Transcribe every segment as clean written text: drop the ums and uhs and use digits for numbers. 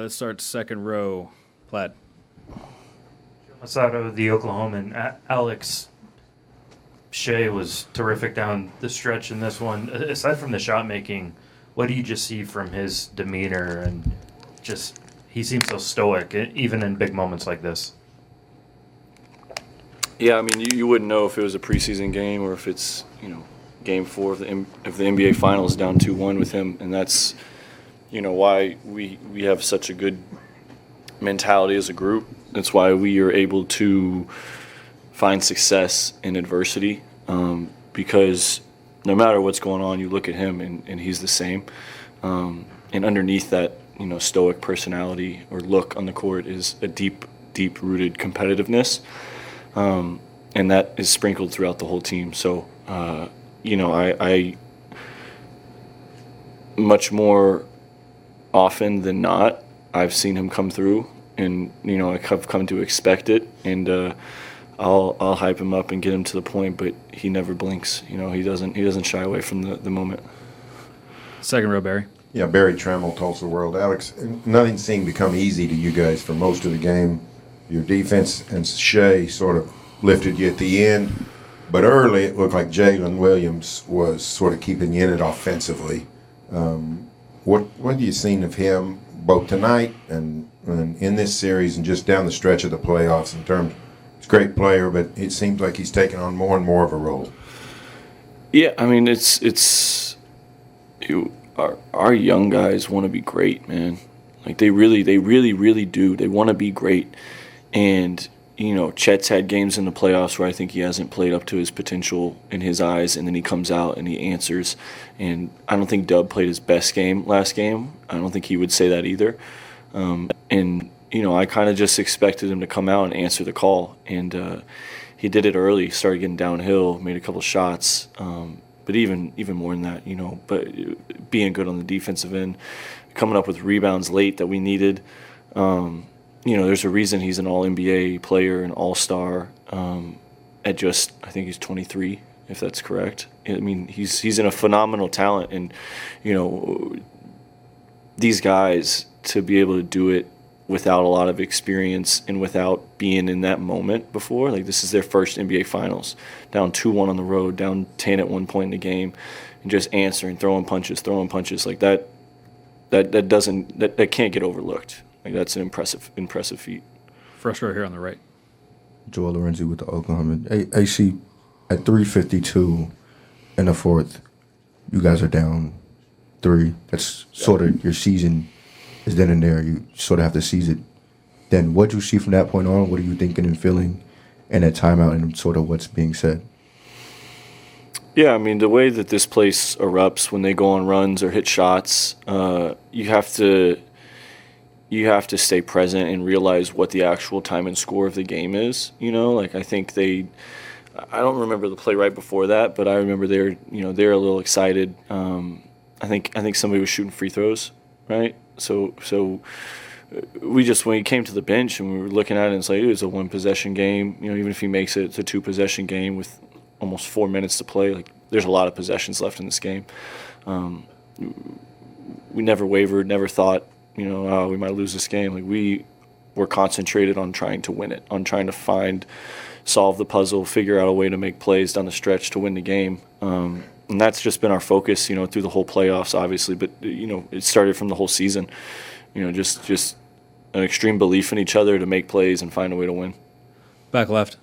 let's start second row. Platt. Outside of the Oklahoman, Alex Shea was terrific down the stretch in this one. Aside from the shot making, what do you just see from his demeanor and just he seems so stoic, even in big moments like this? Yeah, I mean, you wouldn't know if it was a preseason game or if it's, game 4 of the NBA Finals down 2-1 with him, and that's, why we have such a good mentality as a group. That's why we are able to find success in adversity, because no matter what's going on, you look at him and he's the same. And underneath that, stoic personality or look on the court is a deep-rooted competitiveness. And that is sprinkled throughout the whole team. So, I much more often than not, I've seen him come through, and I have come to expect it, and I'll hype him up and get him to the point, but he never blinks. He doesn't shy away from the moment. Second row, Barry. Yeah, Barry Trammell, Tulsa World. Alex, nothing seemed to come easy to you guys for most of the game. Your defense and Shea sort of lifted you at the end, but early it looked like Jalen Williams was sort of keeping you in it offensively. What have you seen of him both tonight and in this series and just down the stretch of the playoffs in terms? He's a great player, but it seems like he's taking on more and more of a role. Yeah, I mean our young guys want to be great, man. Like they really do. They want to be great. And, Chet's had games in the playoffs where I think he hasn't played up to his potential in his eyes, and then he comes out and he answers. And I don't think Dub played his best game last game. I don't think he would say that either. I kind of just expected him to come out and answer the call. And he did it early, started getting downhill, made a couple shots. But even more than that, but being good on the defensive end, coming up with rebounds late that we needed. There's a reason he's an All-NBA player, an All-Star, I think he's 23, if that's correct. I mean, he's in a phenomenal talent, and, these guys, to be able to do it without a lot of experience and without being in that moment before, like this is their first NBA Finals, down 2-1 on the road, down 10 at one point in the game, and just answering, throwing punches, like that can't get overlooked. Like that's an impressive feat. First row here on the right. Joel Lorenzi with the Oklahoma. AC at 3:52 in the fourth, you guys are down 3. That's sort of your season is then and there. You sort of have to seize it. Then what do you see from that point on? What are you thinking and feeling in that timeout and sort of what's being said? Yeah, I mean, the way that this place erupts when they go on runs or hit shots, you have to stay present and realize what the actual time and score of the game is. I think I don't remember the play right before that, but I remember they're a little excited. I think somebody was shooting free throws, right? So we just, when he came to the bench and we were looking at it, and it's like, it was a 1-possession game. Even if he makes it, it's a 2-possession game with almost 4 minutes to play. Like, there's a lot of possessions left in this game. We never wavered, never thought, we might lose this game. Like, we were concentrated on trying to win it, on trying to solve the puzzle, figure out a way to make plays down the stretch to win the game. And that's just been our focus, through the whole playoffs, obviously. But, it started from the whole season. Just an extreme belief in each other to make plays and find a way to win. Back left.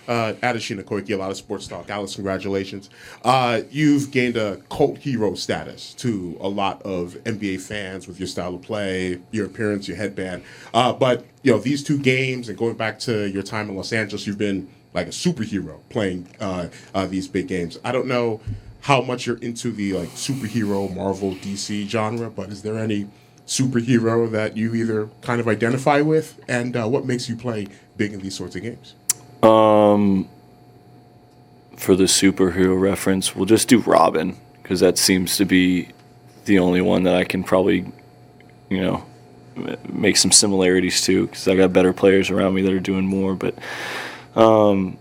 Adeshina Koiki, a lot of sports talk. Alex, congratulations. You've gained a cult hero status to a lot of NBA fans with your style of play, your appearance, your headband. But these 2 games and going back to your time in Los Angeles, you've been like a superhero playing these big games. I don't know how much you're into the superhero Marvel DC genre, but is there any superhero that you either kind of identify with, and what makes you play big in these sorts of games? For the superhero reference, we'll just do Robin, because that seems to be the only one that I can probably, make some similarities to, because I got better players around me that are doing more. But, I'm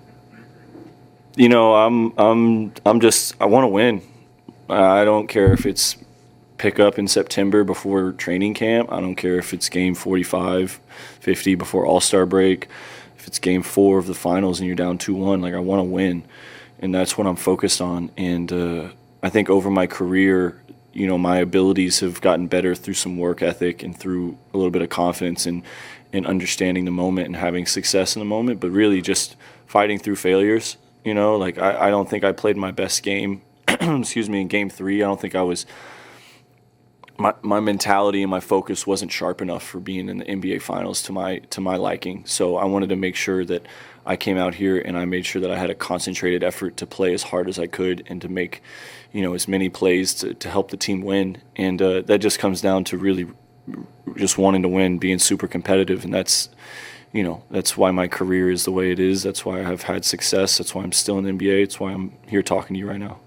just, I want to win. I don't care if it's pick up in September before training camp. I don't care if it's game 45, 50 before All-Star break, if it's game 4 of the finals and you're down 2-1. Like, I want to win, and that's what I'm focused on. And I think over my career, you know, my abilities have gotten better through some work ethic and through a little bit of confidence and understanding the moment and having success in the moment, but really just fighting through failures. You know, like, I don't think I played my best game, excuse me, in game 3. I don't think I was my mentality and my focus wasn't sharp enough for being in the NBA finals to my liking. So I wanted to make sure that I came out here and I made sure that I had a concentrated effort to play as hard as I could and to make, you know, as many plays to help the team win. And that just comes down to really just wanting to win, being super competitive. And that's, you know, that's why my career is the way it is. That's why I have had success. That's why I'm still in the NBA. It's why I'm here talking to you right now.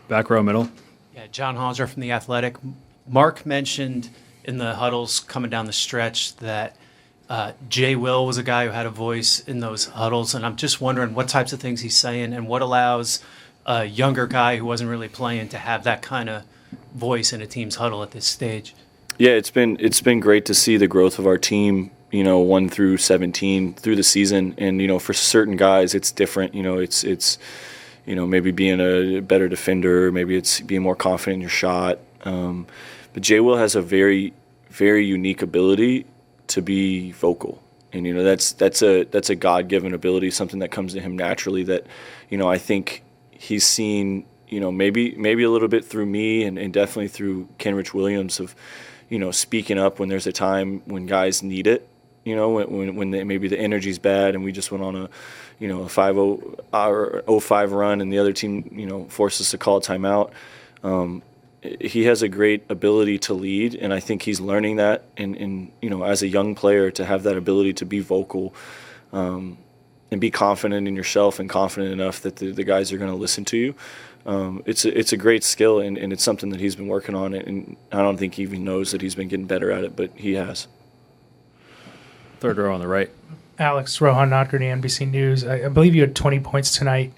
Back row, middle. Yeah, John Hauser from The Athletic. Mark mentioned in the huddles coming down the stretch that Jay Will was a guy who had a voice in those huddles, and I'm just wondering what types of things he's saying and what allows a younger guy who wasn't really playing to have that kind of voice in a team's huddle at this stage. Yeah, it's been great to see the growth of our team, you know, 1 through 17 through the season. And, you know, for certain guys, it's different. You know, it's you know, maybe being a better defender, maybe it's being more confident in your shot. But Jay Will has a very, very unique ability to be vocal. And, you know, that's a God-given ability, something that comes to him naturally that, you know, I think he's seen, you know, maybe a little bit through me and definitely through Kenrich Williams of, you know, speaking up when there's a time when guys need it, you know, when maybe the energy's bad and we just went on a, you know, a 5-0 or 0-5 run and the other team, you know, forced us to call a timeout. He has a great ability to lead, and I think he's learning that. And you know, as a young player, to have that ability to be vocal and be confident in yourself and confident enough that the guys are going to listen to you. It's a great skill, and it's something that he's been working on, and I don't think he even knows that he's been getting better at it, but he has. Third row on the right. Alex, Rohan Nadkarni, NBC News. I believe you had 20 points tonight.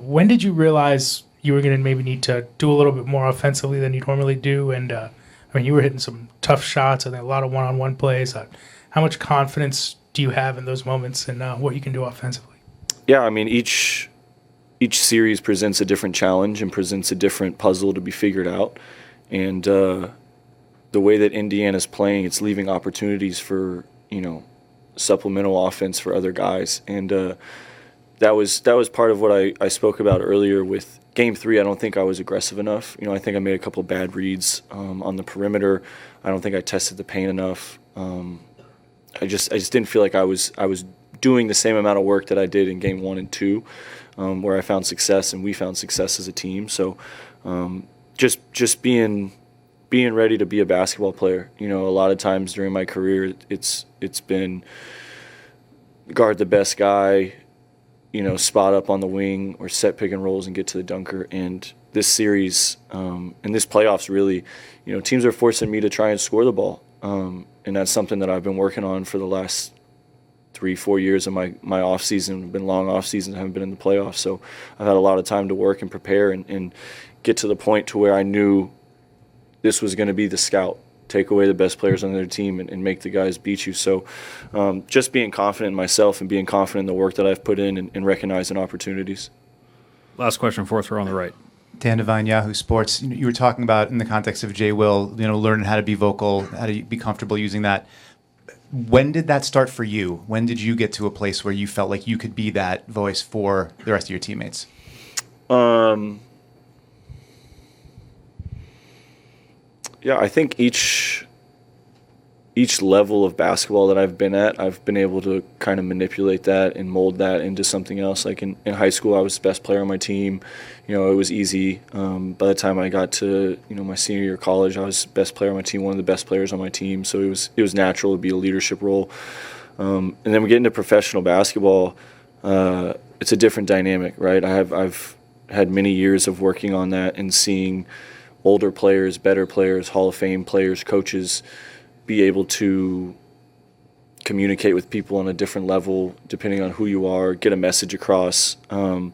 When did you realize you were going to maybe need to do a little bit more offensively than you normally do? And, I mean, you were hitting some tough shots and a lot of one-on-one plays. How much confidence do you have in those moments and what you can do offensively? Yeah, I mean, each series presents a different challenge and presents a different puzzle to be figured out. And the way that Indiana's playing, it's leaving opportunities for, you know, supplemental offense for other guys. And that was part of what I spoke about earlier with Game 3. I don't think I was aggressive enough. You know, I think I made a couple bad reads on the perimeter. I don't think I tested the paint enough. I just didn't feel like I was doing the same amount of work that I did in Game 1 and 2, where I found success and we found success as a team. So just being ready to be a basketball player. You know, a lot of times during my career, it's been guard the best guy, you know, spot up on the wing or set pick and rolls and get to the dunker. And this series and this playoffs really, you know, teams are forcing me to try and score the ball. And that's something that I've been working on for the last 3-4 years of my off season. It's been long off seasons. I haven't been in the playoffs. So I've had a lot of time to work and prepare and get to the point to where I knew this was going to be the scout. Take away the best players on their team and make the guys beat you. So just being confident in myself and being confident in the work that I've put in and recognizing opportunities. Last question, fourth row on the right. Dan Devine, Yahoo Sports. You were talking about in the context of Jay Will, you know, learning how to be vocal, how to be comfortable using that. When did that start for you? When did you get to a place where you felt like you could be that voice for the rest of your teammates? Yeah, I think each level of basketball that I've been at, I've been able to kind of manipulate that and mold that into something else. Like in high school, I was the best player on my team. You know, it was easy. By the time I got to, you know, my senior year of college, I was the best player on my team, one of the best players on my team. So it was natural to be a leadership role. And then we get into professional basketball. It's a different dynamic, right? I've had many years of working on that and seeing older players, better players, Hall of Fame players, coaches be able to communicate with people on a different level depending on who you are, get a message across. And,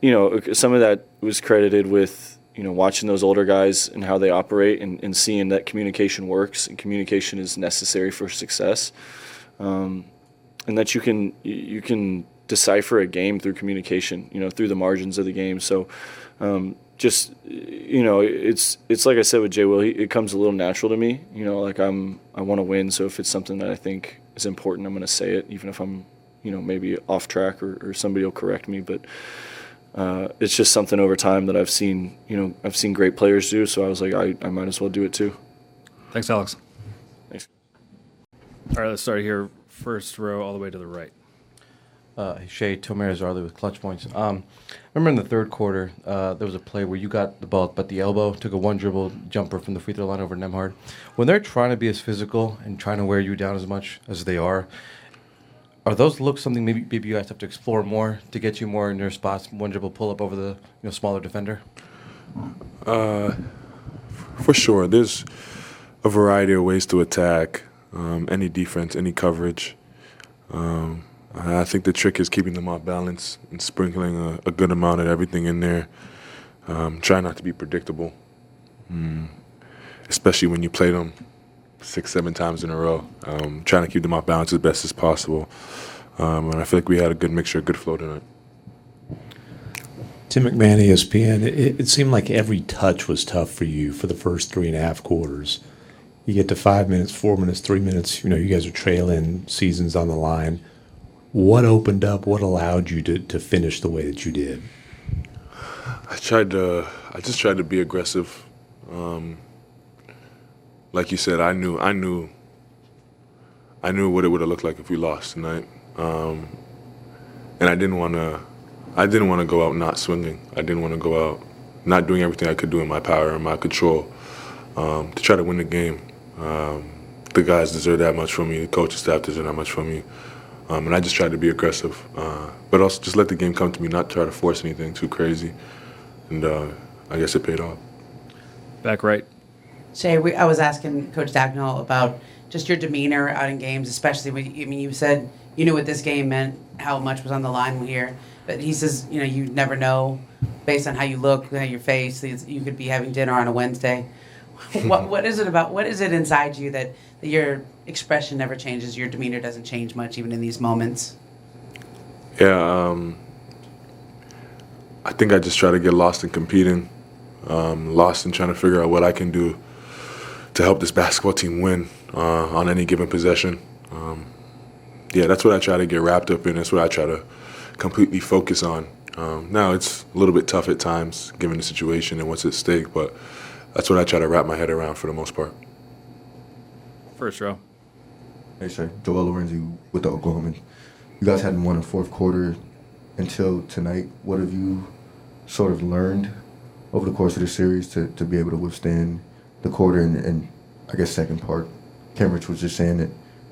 you know, some of that was credited with, watching those older guys and how they operate and seeing that communication works and communication is necessary for success, and that you can decipher a game through communication, through the margins of the game. So it's like I said with Jay Will, it comes a little natural to me. I want to win, so if it's something that I think is important, I'm going to say it, even if I'm maybe off track or somebody will correct me. But it's just something over time that I've seen great players do. So I was like, I might as well do it too. Thanks, Alex. Thanks. All right, let's start here. First row all the way to the right. Shea Tomer-Zarley with Clutch Points. Remember in the third quarter, there was a play where you got the ball at the elbow, took a one-dribble jumper from the free throw line over Nembhard. When they're trying to be as physical and trying to wear you down as much as they are those looks something maybe you guys have to explore more to get you more in your spots, one dribble pull-up over the smaller defender? For sure. There's a variety of ways to attack any defense, any coverage. I think the trick is keeping them off balance and sprinkling a good amount of everything in there. Try not to be predictable, especially when you play them 6-7 times in a row. Trying to keep them off balance as best as possible. And I feel like we had a good mixture, a good flow tonight. Tim McMahon, ESPN. It seemed like every touch was tough for you for the first 3.5 quarters. You get to 5 minutes, 4 minutes, 3 minutes. You guys are trailing, seasons on the line. What opened up? What allowed you to finish the way that you did? I just tried to be aggressive. Like you said, I knew what it would have looked like if we lost tonight, and I didn't want to go out not swinging. I didn't want to go out not doing everything I could do in my power and my control to try to win the game. The guys deserve that much from me. The coaching staff deserve that much from me. And I just tried to be aggressive, but also just let the game come to me, not try to force anything too crazy. And I guess it paid off. Back right. Shay, I was asking Coach Dagnall about just your demeanor out in games, especially when you said you knew what this game meant, how much was on the line here. But he says, you never know based on how you look, how your face. You could be having dinner on a Wednesday. What is it about? What is it inside you that your expression never changes? Your demeanor doesn't change much, even in these moments. Yeah, I think I just try to get lost in competing, lost in trying to figure out what I can do to help this basketball team win on any given possession. That's what I try to get wrapped up in. That's what I try to completely focus on. Now it's a little bit tough at times, given the situation and what's at stake, but that's what I try to wrap my head around for the most part. First row. Hey, sir. Joel Lorenzi with the Oklahoma. You guys hadn't won a fourth quarter until tonight. What have you sort of learned over the course of the series to be able to withstand the quarter? And I guess second part, Cambridge was just saying that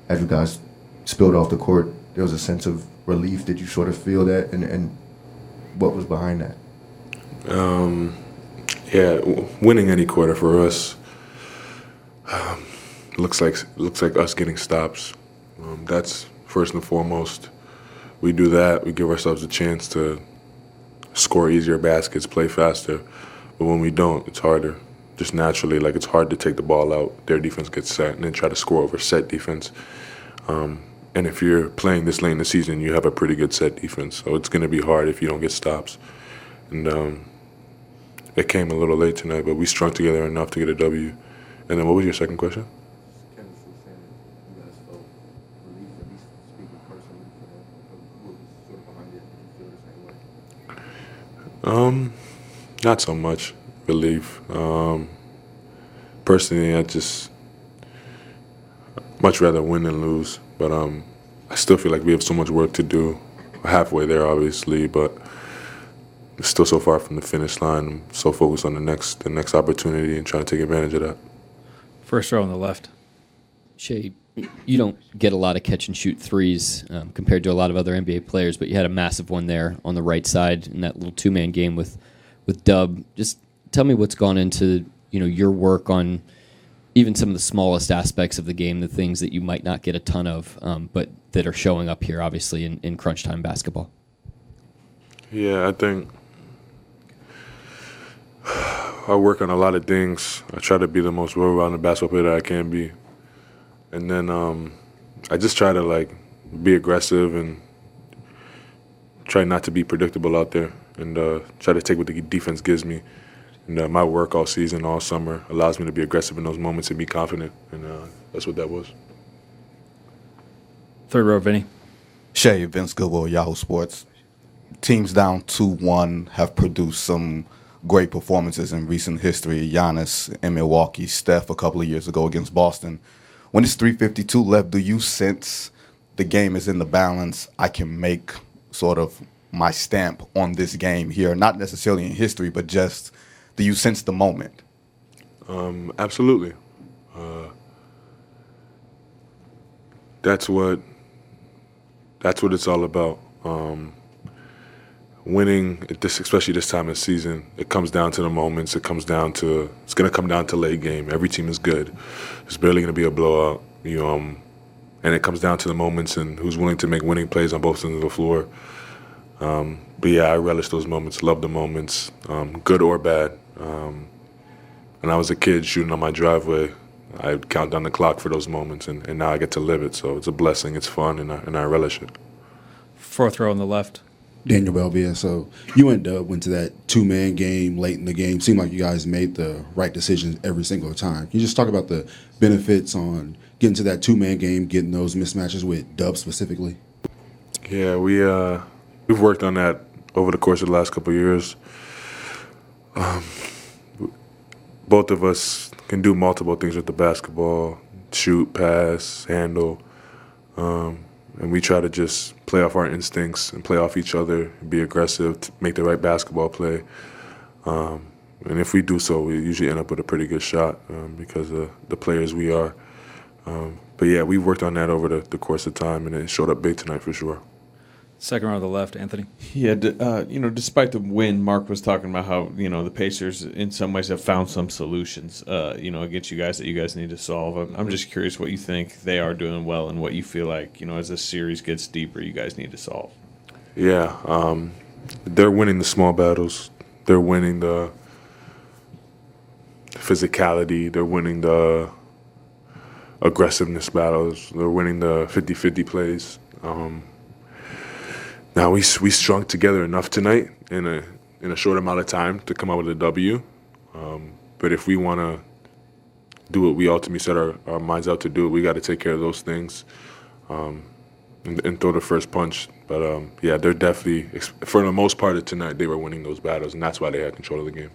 as you guys spilled off the court, there was a sense of relief. Did you sort of feel that? And what was behind that? Winning any quarter for us looks like us getting stops. That's first and foremost. We do that, we give ourselves a chance to score easier baskets, play faster. But when we don't, it's harder. Just naturally, it's hard to take the ball out. Their defense gets set and then try to score over set defense. And if you're playing this late in the season, you have a pretty good set defense. So it's going to be hard if you don't get stops. And it came a little late tonight, but we strung together enough to get a W. And then what was your second question? Not so much relief. Personally, I just much rather win than lose. But I still feel like we have so much work to do. We're halfway there, obviously, but it's still so far from the finish line. I'm so focused on the next opportunity and trying to take advantage of that. First row on the left. Shea, you don't get a lot of catch and shoot threes compared to a lot of other NBA players, but you had a massive one there on the right side in that little two-man game with Dub. Just tell me what's gone into your work on even some of the smallest aspects of the game, the things that you might not get a ton of, but that are showing up here, obviously, in crunch time basketball. Yeah, I think I work on a lot of things. I try to be the most well-rounded basketball player that I can be. And then I just try to, like, be aggressive and try not to be predictable out there and try to take what the defense gives me. And my work all season, all summer, allows me to be aggressive in those moments and be confident. And that's what that was. Third row, Vinny. Shay, Vince Goodwill, Yahoo Sports. Teams down 2-1 have produced some great performances in recent history. Giannis in Milwaukee, Steph a couple of years ago against Boston. When it's 3:52 left, do you sense the game is in the balance? I can make sort of my stamp on this game here, not necessarily in history, but just do you sense the moment? Absolutely. That's what it's all about. Winning, especially this time of the season, it comes down to the moments. It's going to come down to late game. Every team is good. It's barely going to be a blowout. And it comes down to the moments and who's willing to make winning plays on both ends of the floor. But yeah, I relish those moments, love the moments, good or bad. When I was a kid shooting on my driveway, I'd count down the clock for those moments, and now I get to live it. So it's a blessing, it's fun, and I relish it. Fourth row on the left. Daniel Belvia. So you and Dub went to that two-man game late in the game. Seemed like you guys made the right decisions every single time. Can you just talk about the benefits on getting to that two-man game, getting those mismatches with Dub specifically? Yeah, we've worked on that over the course of the last couple of years. Both of us can do multiple things with the basketball: shoot, pass, handle. And we try to just play off our instincts and play off each other, be aggressive, make the right basketball play. And if we do so, we usually end up with a pretty good shot because of the players we are. But yeah, we've worked on that over the course of time, and it showed up big tonight for sure. Second row on the left, Anthony. Yeah, despite the win, Mark was talking about how, the Pacers in some ways have found some solutions, against you guys that you guys need to solve. I'm just curious what you think they are doing well and what you feel like, as this series gets deeper, you guys need to solve. Yeah, they're winning the small battles. They're winning the physicality. They're winning the aggressiveness battles. They're winning the 50-50 plays. Now we strung together enough tonight in a short amount of time to come out with a W. But if we want to do what we ultimately set our minds out to do, we got to take care of those things and throw the first punch. But yeah, they're definitely, for the most part of tonight, they were winning those battles, and that's why they had control of the game.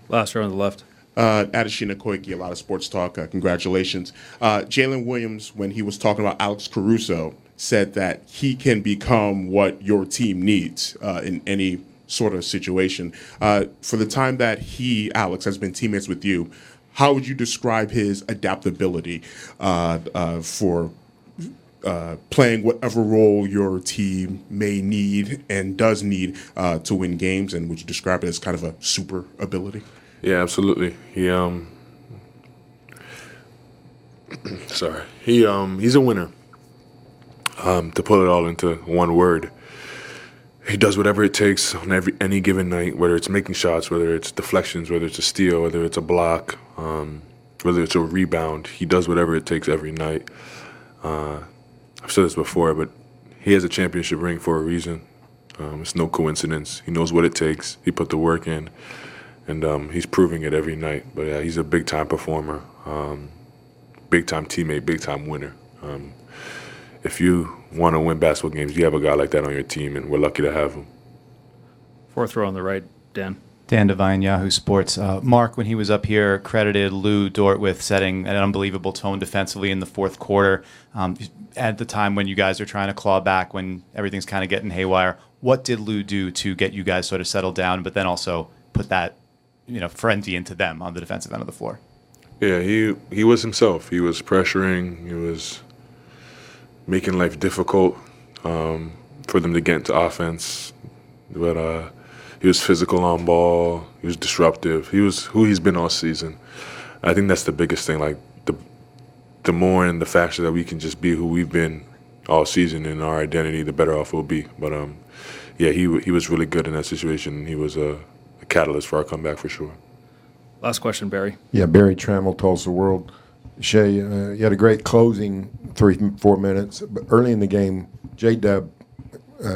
Last row on the left. Adeshina Koike, a lot of sports talk. Congratulations. Jalen Williams, when he was talking about Alex Caruso, said that he can become what your team needs in any sort of situation. For the time that Alex, has been teammates with you, how would you describe his adaptability for playing whatever role your team may need and does need to win games? And would you describe it as kind of a super ability? Yeah, absolutely. He's a winner. To put it all into one word, he does whatever it takes on any given night, whether it's making shots, whether it's deflections, whether it's a steal, whether it's a block, whether it's a rebound. He does whatever it takes every night. I've said this before, but he has a championship ring for a reason. It's no coincidence. He knows what it takes. He put the work in, and he's proving it every night. But yeah, he's a big-time performer, big-time teammate, big-time winner. If you want to win basketball games, you have a guy like that on your team, and we're lucky to have him. Fourth row on the right, Dan. Dan Devine, Yahoo Sports. Mark, when he was up here, credited Lou Dort with setting an unbelievable tone defensively in the fourth quarter. At the time when you guys are trying to claw back, when everything's kind of getting haywire, what did Lou do to get you guys sort of settled down, but then also put that, frenzy into them on the defensive end of the floor? Yeah, he was himself. He was pressuring. He was making life difficult for them to get into offense. But he was physical on ball. He was disruptive. He was who he's been all season. I think that's the biggest thing. Like the more and the faster that we can just be who we've been all season in our identity, the better off we'll be. But yeah, he was really good in that situation. He was a catalyst for our comeback for sure. Last question, Barry. Yeah, Barry Trammell, Tulsa World. Shea, you had a great closing 3-4 minutes, but early in the game, J-Dub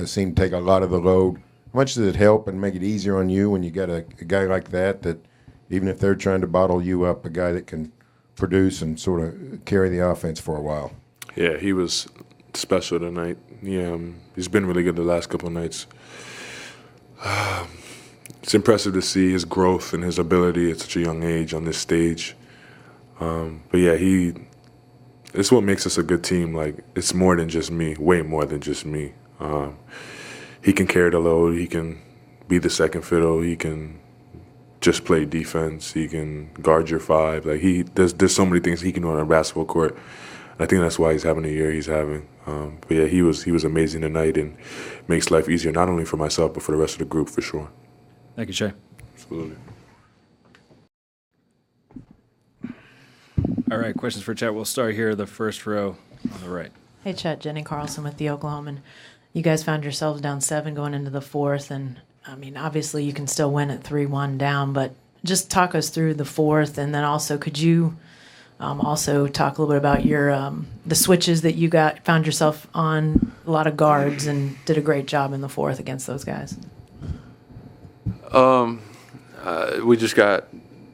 seemed to take a lot of the load. How much does it help and make it easier on you when you got a guy like that even if they're trying to bottle you up, a guy that can produce and sort of carry the offense for a while? Yeah, he was special tonight. He's been really good the last couple of nights. It's impressive to see his growth and his ability at such a young age on this stage. But yeah, it's what makes us a good team. Like, it's more than just me, way more than just me. He can carry the load. He can be the second fiddle. He can just play defense. He can guard your five. Like, there's so many things he can do on a basketball court. And I think that's why he's having the year he's having. But yeah, he was amazing tonight and makes life easier, not only for myself, but for the rest of the group, for sure. Thank you, Shea. Absolutely. All right, questions for Chet. We'll start here, the first row on the right. Hey, Chet, Jenny Carlson with the Oklahoman. You guys found yourselves down 7 going into the fourth, and I mean, obviously you can still win at 3-1 down, but just talk us through the fourth, and then also could you also talk a little bit about your the switches that you found yourself on, a lot of guards, and did a great job in the fourth against those guys. We just got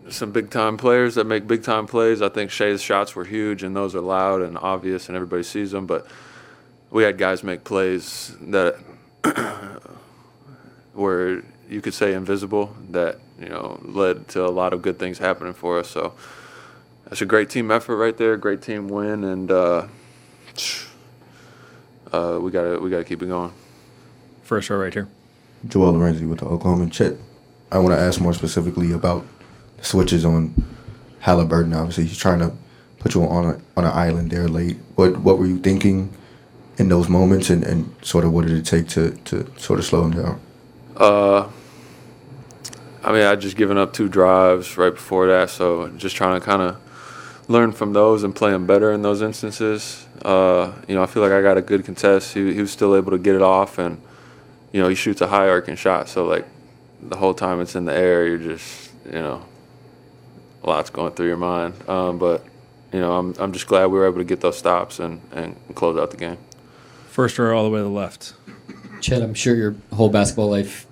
some big-time players that make big-time plays. I think Shea's shots were huge, and those are loud and obvious, and everybody sees them. But we had guys make plays that were, you could say, invisible, that led to a lot of good things happening for us. So that's a great team effort right there, great team win, and we gotta keep it going. First row right here. Joel Lorenzi with the Oklahoma. Chet, I want to ask more specifically about switches on Haliburton. Obviously, he's trying to put you on an island there late. What were you thinking in those moments, and sort of what did it take to sort of slow him down? I mean, I'd just given up 2 drives right before that, so just trying to kind of learn from those and play him better in those instances. I feel like I got a good contest. He was still able to get it off, and he shoots a high arcing shot, so like the whole time it's in the air, you're just a lot's going through your mind. But I'm just glad we were able to get those stops and close out the game. First row all the way to the left. Chet, I'm sure your whole basketball life,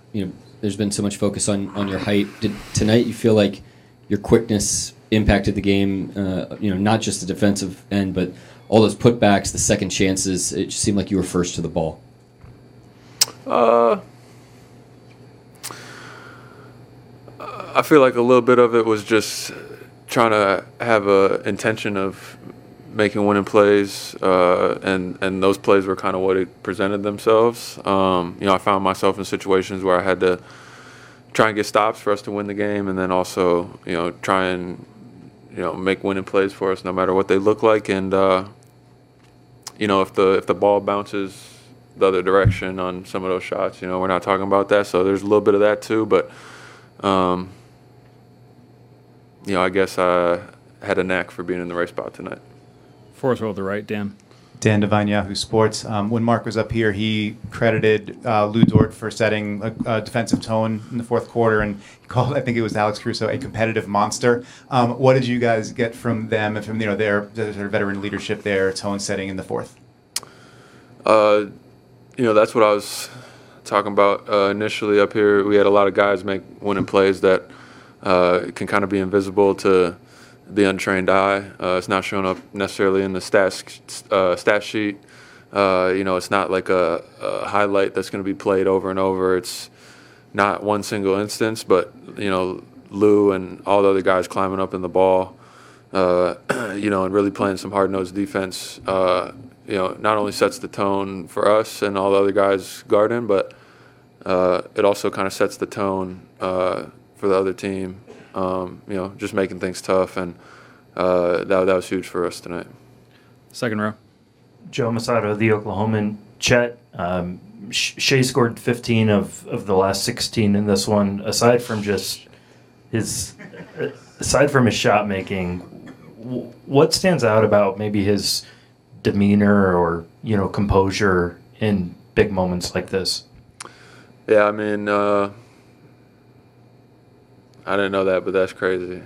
there's been so much focus on your height. Did tonight you feel like your quickness impacted the game? Not just the defensive end, but all those putbacks, the second chances. It just seemed like you were first to the ball. I feel like a little bit of it was just trying to have a intention of making winning plays, and those plays were kind of what it presented themselves. I found myself in situations where I had to try and get stops for us to win the game, and then also try and make winning plays for us no matter what they look like. And if the ball bounces the other direction on some of those shots, we're not talking about that. So there's a little bit of that too, but I guess I had a knack for being in the right spot tonight. Fourth row to the right, Dan. Dan Devine, Yahoo Sports. When Mark was up here, he credited Lou Dort for setting a defensive tone in the fourth quarter, and he called, I think it was Alex Caruso, a competitive monster. What did you guys get from them and from their veteran leadership, their tone setting in the fourth? That's what I was talking about initially up here. We had a lot of guys make winning plays that can kind of be invisible to the untrained eye. It's not showing up necessarily in the stat sheet. It's not like a highlight that's going to be played over and over. It's not one single instance, but Lou and all the other guys climbing up in the ball, and really playing some hard-nosed defense. Not only sets the tone for us and all the other guys guarding, but it also kind of sets the tone for the other team. Just making things tough, and that was huge for us tonight. Second row. Joe Masato, the Oklahoman. Chet, Shea scored 15 of the last 16 in this one. Aside from his shot making, what stands out about maybe his demeanor or composure in big moments like this? Yeah, I mean, I didn't know that, but that's crazy.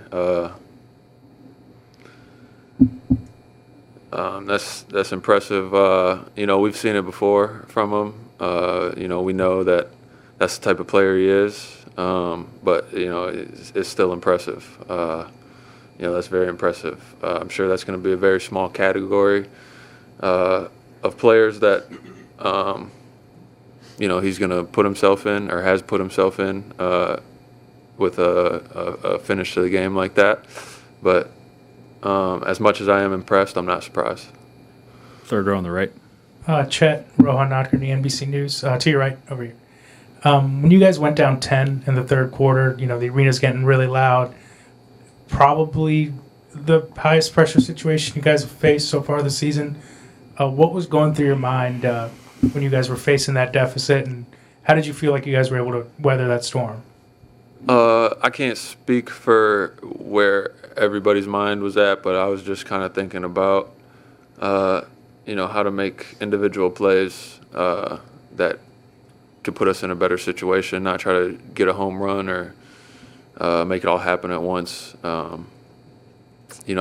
That's impressive. We've seen it before from him. We know that that's the type of player he is. But it's still impressive. That's very impressive. I'm sure that's going to be a very small category of players that he's going to put himself in or has put himself in with a finish to the game like that. But as much as I am impressed, I'm not surprised. Third row on the right. Chet, Rohan Notkerny, NBC News. To your right, over here. When you guys went down 10 in the third quarter, the arena's getting really loud. Probably the highest pressure situation you guys have faced so far this season. What was going through your mind when you guys were facing that deficit, and how did you feel like you guys were able to weather that storm? I can't speak for where everybody's mind was at, but I was just kind of thinking about, how to make individual plays that could put us in a better situation, not try to get a home run or make it all happen at once. I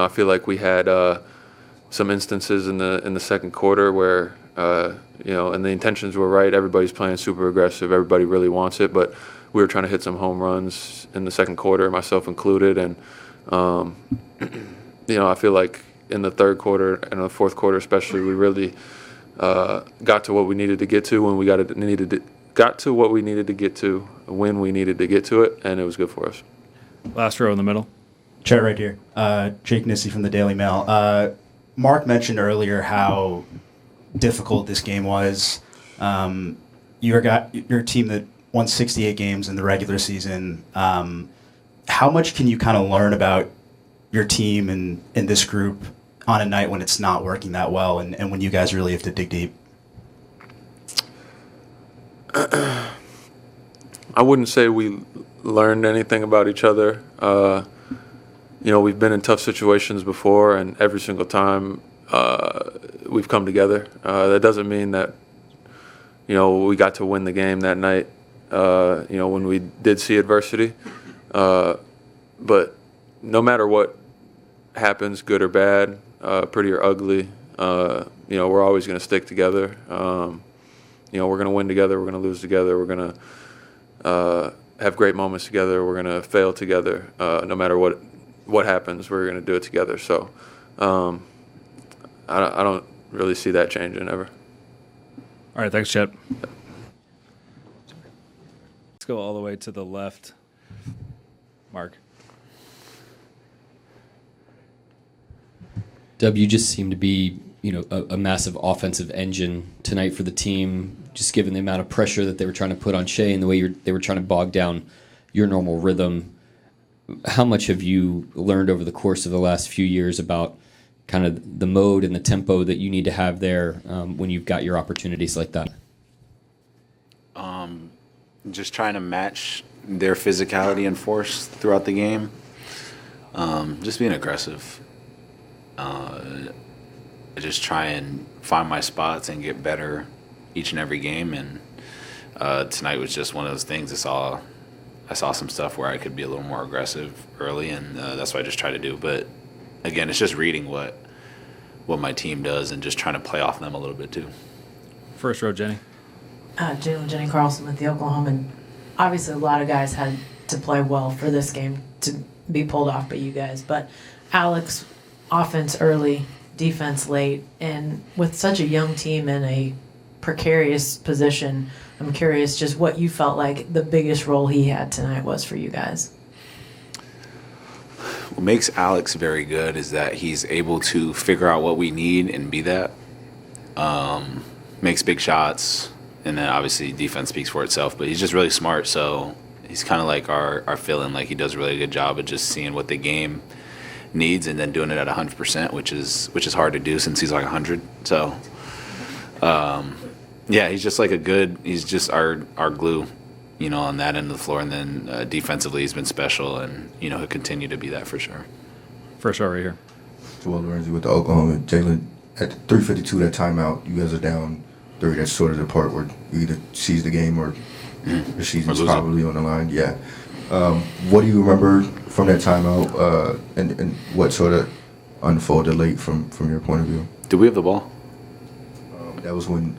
feel like we had some instances in the second quarter where, and the intentions were right. Everybody's playing super aggressive. Everybody really wants it, but we were trying to hit some home runs in the second quarter, myself included. And, I feel like in the third quarter and the fourth quarter especially, we really got to what we needed to get to when we got to what we needed to get to when we needed to get to it, and it was good for us. Last row in the middle. Chet right here. Jake Nissy from the Daily Mail. Mark mentioned earlier how difficult this game was. You're a team that won 68 games in the regular season. How much can you kind of learn about your team and this group on a night when it's not working that well and when you guys really have to dig deep? I wouldn't say we learned anything about each other. We've been in tough situations before, and every single time we've come together. That doesn't mean that we got to win the game that night. When we did see adversity, but no matter what happens, good or bad, pretty or ugly, we're always going to stick together. We're going to win together. We're going to lose together. We're going to have great moments together. We're going to fail together. No matter what happens, we're going to do it together. So I don't really see that changing ever. All right, thanks, Chet. Let's go all the way to the left. Mark. Dub, you just seem to be, a massive offensive engine tonight for the team, just given the amount of pressure that they were trying to put on Shea and the way they were trying to bog down your normal rhythm. How much have you learned over the course of the last few years about kind of the mode and the tempo that you need to have there when you've got your opportunities like that? Just trying to match their physicality and force throughout the game. Just being aggressive. Just try and find my spots and get better each and every game. And tonight was just one of those things. I saw some stuff where I could be a little more aggressive early, and that's what I just try to do. But again, it's just reading what my team does and just trying to play off them a little bit too. First row, Jenny. Jenny Carlson with the Oklahoman. Obviously, a lot of guys had to play well for this game to be pulled off by you guys. But Alex, offense early, defense late, and with such a young team in a precarious position, I'm curious just what you felt like the biggest role he had tonight was for you guys. What makes Alex very good is that he's able to figure out what we need and be that. Makes big shots, and then obviously defense speaks for itself, but he's just really smart, so he's kind of like our fill-in. Like, he does a really good job of just seeing what the game needs and then doing it at 100%, which is hard to do since he's like 100. So he's just like he's just our glue, on that end of the floor. And then defensively, he's been special, and he'll continue to be that for sure. First row right here. Joel Lorenzi with the Oklahoma. Jalen, at 3:52, that timeout, you guys are down 3. That's sort of the part where you either seize the game or your season's probably on the line. Yeah. What do you remember from that timeout, and what sort of unfolded late from your point of view? Did we have the ball? That was when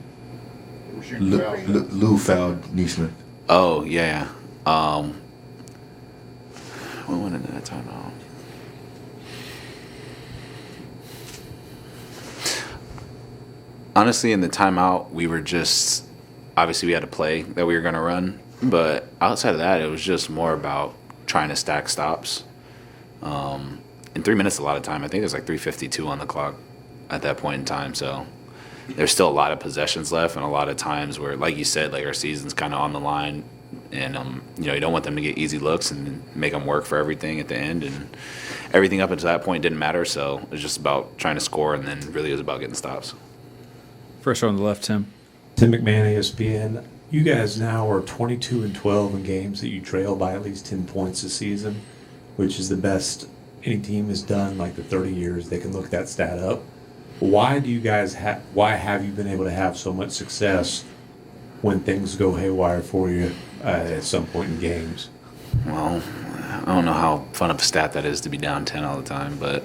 Lou fouled Neesmith. Oh, yeah. When went into that timeout? Honestly, in the timeout, we were just obviously we had a play that we were going to run, but outside of that, it was just more about trying to stack stops. In 3 minutes, a lot of time. I think there's like 3:52 on the clock at that point in time. So there's still a lot of possessions left, and a lot of times where, like you said, like our season's kind of on the line, and you don't want them to get easy looks and make them work for everything at the end, and everything up until that point didn't matter. So it was just about trying to score, and then really it was about getting stops. First row on the left, Tim. Tim McMahon, ESPN. You guys now are 22-12 in games that you trail by at least 10 points this season, which is the best any team has done like the 30 years. They can look that stat up. Why do you guys why have you been able to have so much success when things go haywire for you at some point in games? Well, I don't know how fun of a stat that is to be down 10 all the time, but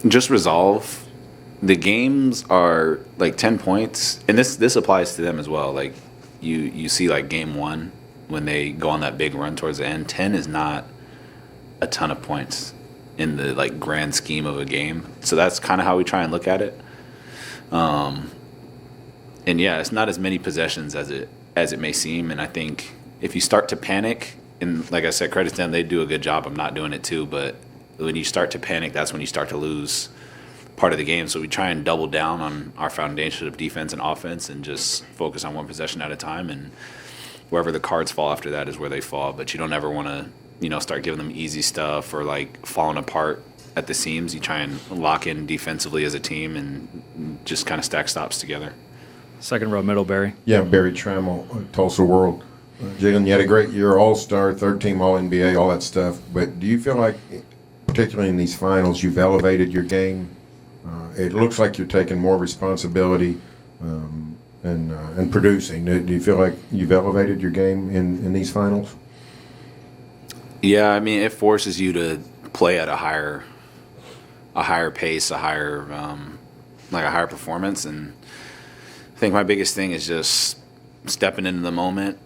just resolve. The games are like 10 points, and this applies to them as well. Like you see like game 1 when they go on that big run towards the end, 10 is not a ton of points in the like grand scheme of a game. So that's kind of how we try and look at it. And yeah, it's not as many possessions as it may seem. And I think if you start to panic, and like I said, credit to them, they do a good job of not doing it too. But when you start to panic, that's when you start to lose part of the game. So we try and double down on our foundation of defense and offense and just focus on one possession at a time. And wherever the cards fall after that is where they fall. But you don't ever want to, start giving them easy stuff or like falling apart at the seams. You try and lock in defensively as a team and just kind of stack stops together. Second row, middle, Barry. Yeah, Barry Trammell, Tulsa World. Jalen, you had a great year, All-Star, third-team All-NBA, all that stuff. But do you feel like, particularly in these finals, you've elevated your game? It looks like you're taking more responsibility and producing. Do you feel like you've elevated your game in these finals? Yeah, I mean, it forces you to play at a higher pace, a higher performance, and I think my biggest thing is just stepping into the moment,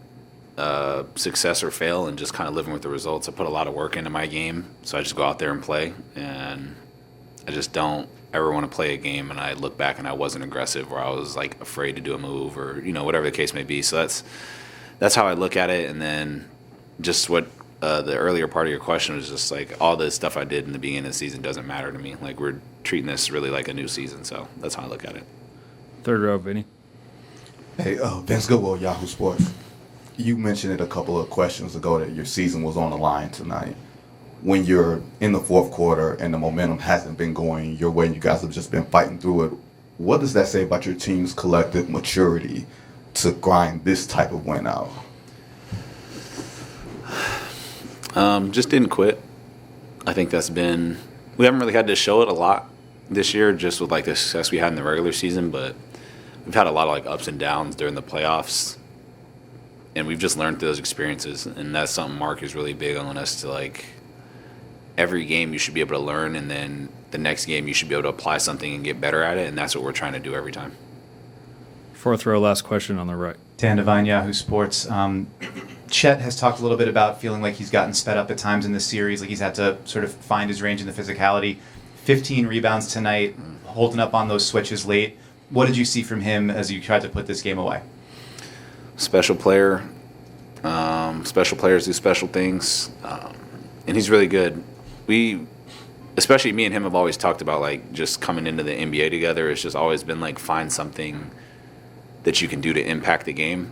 success or fail, and just kind of living with the results. I put a lot of work into my game, so I just go out there and play, and I just don't ever want to play a game and I look back and I wasn't aggressive or I was like afraid to do a move or whatever the case may be. So that's how I look at it. And then just what the earlier part of your question was, just like all the stuff I did in the beginning of the season doesn't matter to me. Like we're treating this really like a new season, so that's how I look at it. Third row, Vinny. Hey, Vince Goodwill, Yahoo Sports. You mentioned it a couple of questions ago that your season was on the line tonight. When you're in the fourth quarter and the momentum hasn't been going your way and you guys have just been fighting through it, what does that say about your team's collective maturity to grind this type of win out? Just didn't quit. I think we haven't really had to show it a lot this year just with like the success we had in the regular season, but we've had a lot of like ups and downs during the playoffs, and we've just learned through those experiences, and that's something Mark is really big on us to like. Every game you should be able to learn, and then the next game you should be able to apply something and get better at it, and that's what we're trying to do every time. Fourth row, last question on the right. Dan Devine, Yahoo Sports. Chet has talked a little bit about feeling like he's gotten sped up at times in this series, like he's had to sort of find his range in the physicality. 15 rebounds tonight, holding up on those switches late. What did you see from him as you tried to put this game away? Special player. Special players do special things, and he's really good. Especially me and him have always talked about like just coming into the NBA together. It's just always been like find something that you can do to impact the game,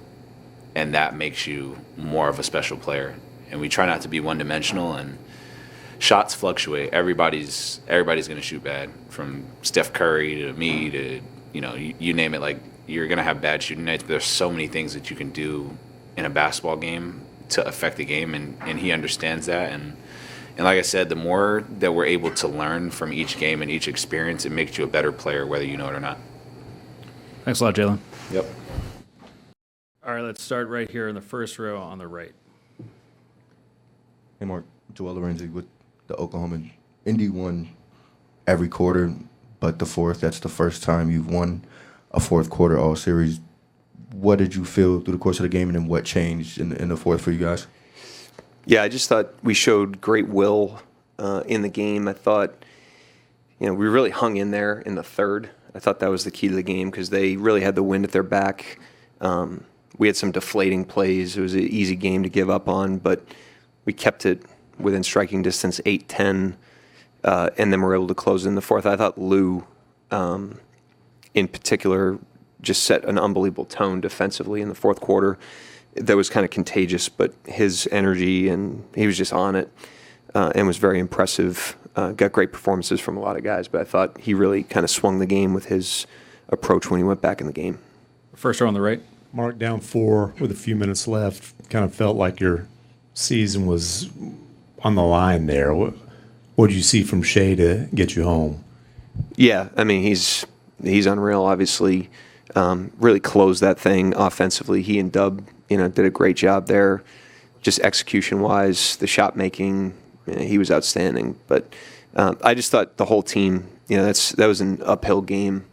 and that makes you more of a special player. And we try not to be one-dimensional, and shots fluctuate. Everybody's going to shoot bad, from Steph Curry to me to you name it. Like you're going to have bad shooting nights, but there's so many things that you can do in a basketball game to affect the game, and he understands that. And like I said, the more that we're able to learn from each game and each experience, it makes you a better player, whether you know it or not. Thanks a lot, Jalen. Yep. All right, let's start right here in the first row on the right. Hey, Mark. Joel Lorenzi with the Oklahoma. Indy won every quarter but the fourth. That's the first time you've won a fourth quarter all series. What did you feel through the course of the game, and then what changed in the fourth for you guys? Yeah, I just thought we showed great will in the game. I thought, we really hung in there in the third. I thought that was the key to the game because they really had the wind at their back. We had some deflating plays. It was an easy game to give up on, but we kept it within striking distance, 8-10, and then we were able to close in the fourth. I thought Lou, in particular, just set an unbelievable tone defensively in the fourth quarter. That was kind of contagious, but his energy, and he was just on it and was very impressive. Got great performances from a lot of guys, but I thought he really kind of swung the game with his approach when he went back in the game. First row on the right. Mark, down 4 with a few minutes left. Kind of felt like your season was on the line there. What did you see from Shea to get you home? Yeah, I mean, he's unreal, obviously. Really closed that thing offensively. He and Dub, did a great job there. Just execution-wise, the shot making, he was outstanding. But I just thought the whole team, that was an uphill game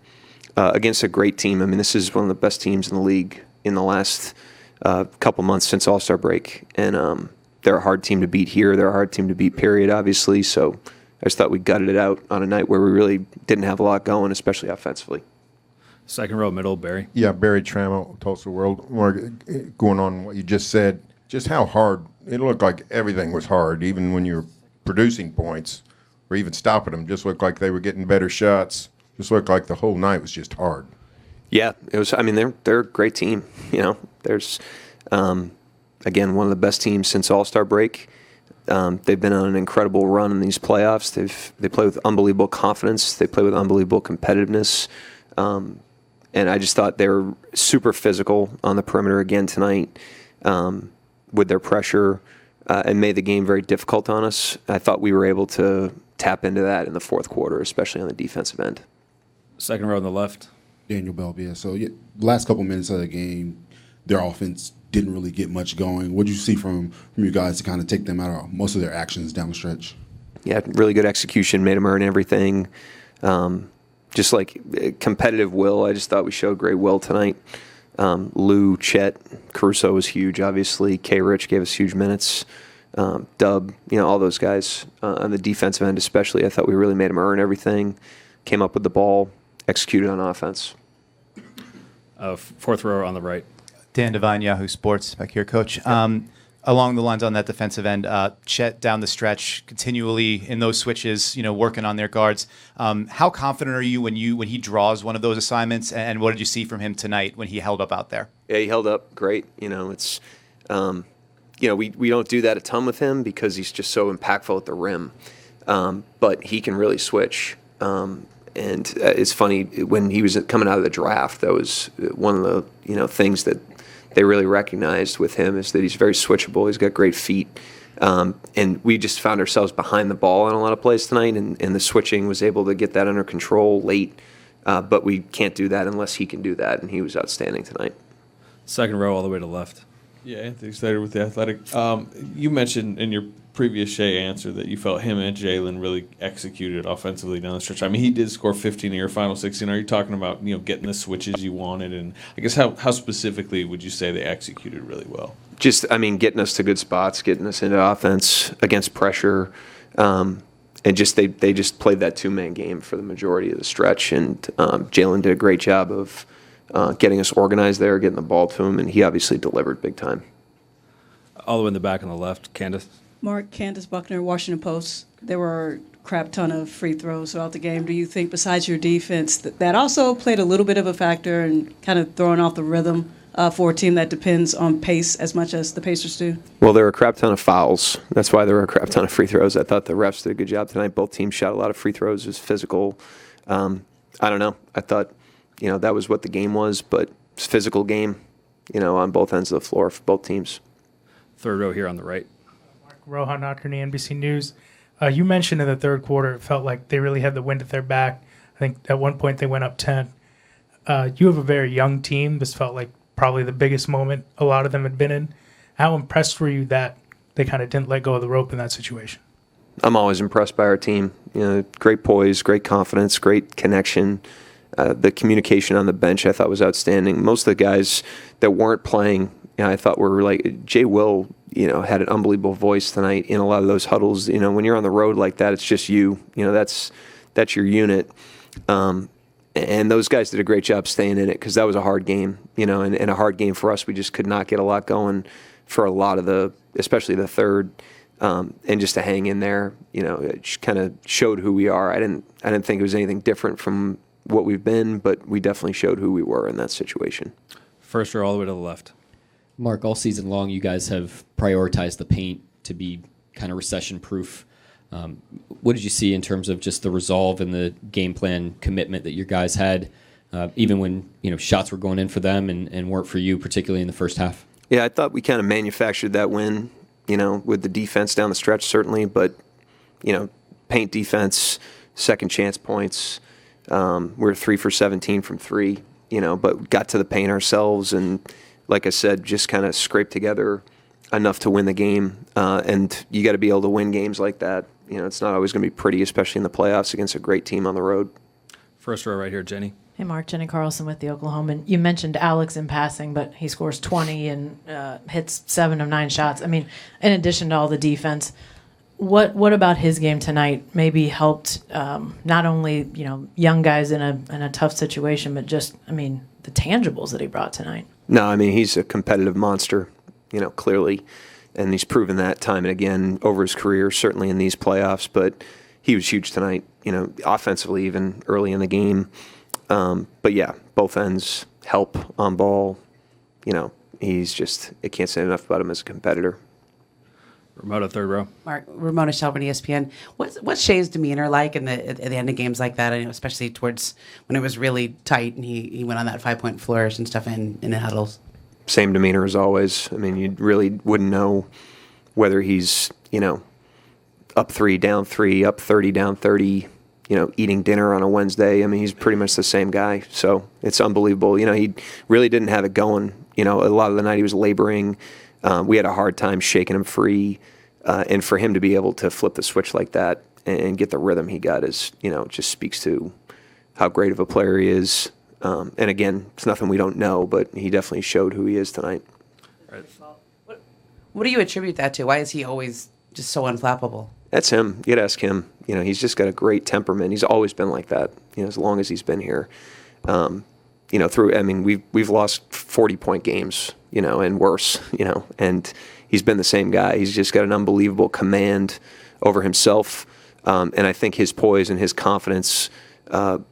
against a great team. I mean, this is one of the best teams in the league in the last couple months since All-Star break. And they're a hard team to beat here. They're a hard team to beat, period, obviously. So I just thought we gutted it out on a night where we really didn't have a lot going, especially offensively. Second row, middle, Barry. Yeah, Barry Trammell, Tulsa World. Going on what you just said, just how hard it looked like everything was hard, even when you were producing points or even stopping them. Just looked like they were getting better shots. Just looked like the whole night was just hard. Yeah, it was. I mean, they're a great team. There's again one of the best teams since All-Star break. They've been on an incredible run in these playoffs. They play with unbelievable confidence. They play with unbelievable competitiveness. And I just thought they were super physical on the perimeter again tonight with their pressure and made the game very difficult on us. I thought we were able to tap into that in the fourth quarter, especially on the defensive end. Second row on the left. Daniel Bell, yeah. So last couple minutes of the game, their offense didn't really get much going. What did you see from you guys to kind of take them out of most of their actions down the stretch? Yeah, really good execution, made them earn everything. Just like competitive will, I just thought we showed great will tonight. Lou, Chet, Caruso was huge, obviously. K-Rich gave us huge minutes. Dub, all those guys on the defensive end especially. I thought we really made them earn everything. Came up with the ball, executed on offense. Fourth row on the right. Dan Devine, Yahoo Sports, back here, Coach. Along the lines on that defensive end, Chet down the stretch, continually in those switches, working on their guards. How confident are you when he draws one of those assignments? And what did you see from him tonight when he held up out there? Yeah, he held up great. It's, we don't do that a ton with him because he's just so impactful at the rim. But he can really switch. And it's funny, when he was coming out of the draft, that was one of the things that they really recognized with him, is that he's very switchable. He's got great feet. And we just found ourselves behind the ball on a lot of plays tonight, and the switching was able to get that under control late. But we can't do that unless he can do that, and he was outstanding tonight. Second row all the way to the left. Yeah, Anthony Snyder with The Athletic. You mentioned in your previous Shea answer that you felt him and Jalen really executed offensively down the stretch. I mean, he did score 15 in your final 16. Are you talking about getting the switches you wanted? And I guess how specifically would you say they executed really well? Just, getting us to good spots, getting us into offense against pressure. And just they just played that two-man game for the majority of the stretch. And Jalen did a great job of getting us organized there, getting the ball to him, and he obviously delivered big time. All the way in the back on the left, Candace. Mark, Candace Buckner, Washington Post. There were a crap ton of free throws throughout the game. Do you think, besides your defense, that also played a little bit of a factor in kind of throwing off the rhythm for a team that depends on pace as much as the Pacers do? Well, there were a crap ton of fouls. That's why there were a crap ton of free throws. I thought the refs did a good job tonight. Both teams shot a lot of free throws. It was physical. I don't know. I thought, that was what the game was, but it's a physical game, on both ends of the floor for both teams. Third row here on the right. Rohan Nocturne, NBC News. You mentioned in the third quarter it felt like they really had the wind at their back. I think at one point they went up 10. You have a very young team. This felt like probably the biggest moment a lot of them had been in. How impressed were you that they kind of didn't let go of the rope in that situation. I'm always impressed by our team. Great poise, great confidence, great connection. The communication on the bench I thought was outstanding. Most of the guys that weren't playing, I thought were like Jay Will. Had an unbelievable voice tonight in a lot of those huddles. When you're on the road like that, it's just you. That's your unit. And those guys did a great job staying in it because that was a hard game. And a hard game for us. We just could not get a lot going for a lot of especially the third. And just to hang in there, it just kind of showed who we are. I didn't think it was anything different from what we've been, but we definitely showed who we were in that situation. First row all the way to the left. Mark, all season long, you guys have prioritized the paint to be kind of recession-proof. What did you see in terms of just the resolve and the game plan commitment that your guys had, even when shots were going in for them and weren't for you, particularly in the first half? Yeah, I thought we kind of manufactured that win, with the defense down the stretch, certainly, but, paint defense, second chance points. We're 3 for 17 from 3, but got to the paint ourselves and, like I said, just kind of scraped together enough to win the game. And you got to be able to win games like that. It's not always going to be pretty, especially in the playoffs against a great team on the road. First row right here, Jenny. Hey, Mark, Jenny Carlson with the Oklahoman. You mentioned Alex in passing, but he scores 20 and hits 7 of 9 shots. I mean, in addition to all the defense, what about his game tonight maybe helped not only young guys in a tough situation, but just the tangibles that he brought tonight? No, he's a competitive monster, clearly, and he's proven that time and again over his career, certainly in these playoffs. But he was huge tonight, offensively, even early in the game. But yeah, both ends help on ball. He's just, I can't say enough about him as a competitor. Ramona, third row. Mark, Ramona Shelburne, ESPN. What's Shea's demeanor like at the end of games like that? I know, especially towards when it was really tight and he went on that 5-point flourish and stuff in the huddles. Same demeanor as always. You really wouldn't know whether he's up 3, down 3, up 30, down 30. Eating dinner on a Wednesday. He's pretty much the same guy. So it's unbelievable. He really didn't have it going. A lot of the night he was laboring. We had a hard time shaking him free. And for him to be able to flip the switch like that and get the rhythm he got is, just speaks to how great of a player he is. And again, it's nothing we don't know, but he definitely showed who he is tonight. What do you attribute that to? Why is he always just so unflappable? That's him. You'd ask him. He's just got a great temperament. He's always been like that, as long as he's been here. We've lost 40-point games, and worse, and he's been the same guy. He's just got an unbelievable command over himself. And I think his poise and his confidence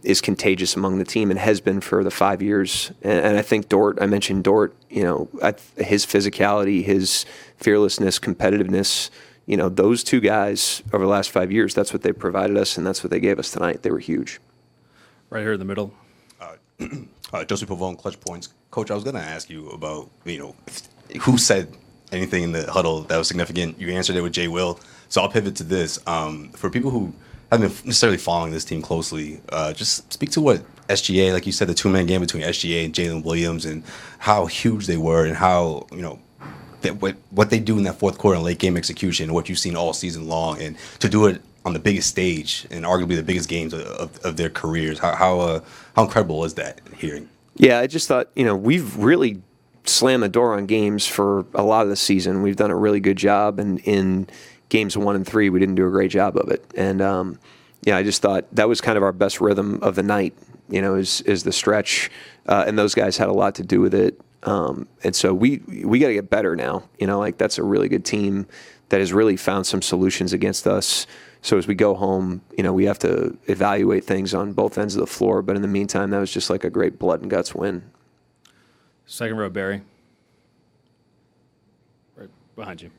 is contagious among the team and has been for the 5 years. And I think Dort, I mentioned Dort, his physicality, his fearlessness, competitiveness, those two guys over the last 5 years, that's what they provided us, and that's what they gave us tonight. They were huge. Right here in the middle. Joseph Pavone, Clutch Points. Coach, I was going to ask you about, who said anything in the huddle that was significant. You answered it with Jay Will. So I'll pivot to this. For people who haven't been necessarily following this team closely, just speak to what SGA, like you said, the two-man game between SGA and Jalen Williams and how huge they were and how, what they do in that fourth quarter and late game execution, what you've seen all season long, and to do it on the biggest stage and arguably the biggest games of their careers. How incredible is that hearing? Yeah, I just thought, we've really slammed the door on games for a lot of the season. We've done a really good job, and in games 1 and 3, we didn't do a great job of it. And I just thought that was kind of our best rhythm of the night, is the stretch, and those guys had a lot to do with it. And so we got to get better now. That's a really good team that has really found some solutions against us. So as we go home, we have to evaluate things on both ends of the floor. But in the meantime, that was just like a great blood and guts win. Second row, Barry. Right behind you.